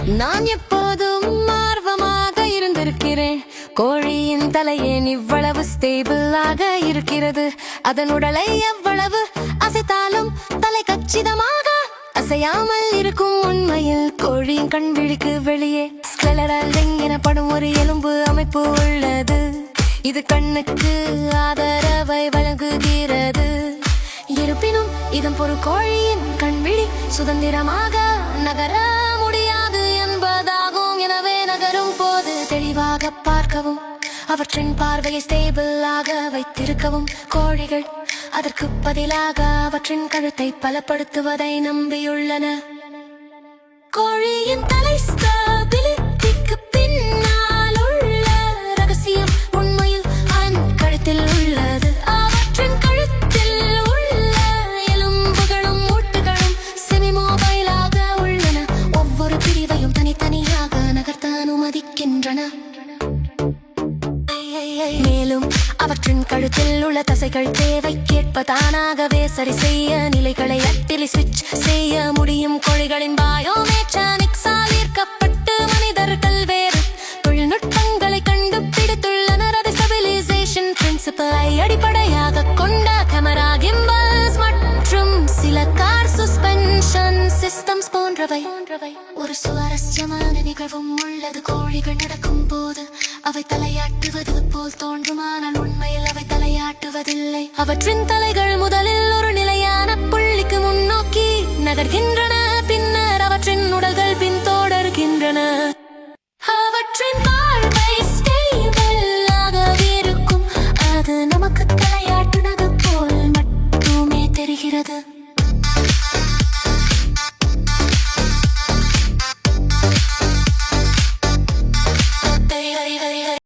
நான் எப்போதும் ஆர்வமாக இருந்திருக்கிறேன். கோழியின் தலையேன் இவ்வளவு ஸ்டேபிளாக இருக்கிறது. அதன் உடலை எவ்வளவு அசைத்தாலும் தலை கச்சிதமாக அசையாமல் இருக்கும். உண்மையில் கோழியின் கண் விழிக்கு வெளியே ஸ்கெலரல் எனப்படும் ஒரு எலும்பு அமைப்பு உள்ளது. இது கண்ணுக்கு ஆதரவை வழங்குகிறது. இருப்பினும் இதன் பொருள் கோழியின் கண்விழி சுதந்திரமாக நகர முடியாது என்பதாகும். எனவே நகரும் போது தெளிவாக பார்க்கவும், அவற்றின் பார்வையை ஸ்டேபிளாக வைத்திருக்கவும் கோழிகள் அதற்கு பதிலாக அவற்றின் கழுத்தை பலப்படுத்துவதை நம்பியுள்ளன. கோழியின் தலை ஸ்டெபிலிட்டிக்கு பின்னால் உள்ள ரகசியம் உண்மையில் அதன் கழுத்தில் உள்ளது. அவற்றின் கழுத்தில் உள்ள எலும்புகளும் மூட்டுகளும் செமிமோபைலாக உள்ளன. ஒவ்வொரு பிரிவையும் தனித்தனியாக நகர்த்த அனுமதிக்கின்றன. மேலும் அவற்றின் கழுத்தில் உள்ள தசைகள் தேவைக்கேற்ப தானாகவே சரி செய்ய நிலைகளை அட்டிலி ஸ்விட்ச் செய்ய முடியும். கோழிகளின் பயோமெக்கானிக்ஸால் ஈர்க்கப்பட்டு மனிதர்கள் வேறு தொழில்நுட்பங்களை கண்டுபிடித்துள்ளனர். அது ஸ்டெபிலைசேஷன் பிரின்சிபலை அடிப்படையாக கொண்ட கேமரா, கிம்பல்ஸ் மற்றும் சில கார் சஸ்பென்ஷன் சிஸ்டம்ஸ் போன்றவை. ஒரு சுவாரஸ்யமான நிகழ்வும் உள்ளது. கோழிகள் நடக்கும் போது அவை தலையாட்டுவது போல் தோன்றும், ஆனால் உண்மையில் அவை தலையாட்டுவதில்லை. அவற்றின் தலைகள் முதலில் ஒரு நிலையான புள்ளிக்கு முன்னோக்கி நகர்கின்றன. பின்னர் அவற்றின் உடல்கள் பின்தொடர்கின்றன. அவற்றின் பார்வை ஸ்டேபிளாக இருக்கும். அது நமக்கு தலையாட்டுனது போல் மட்டுமே தெரிகிறது. Hey, hey, hey.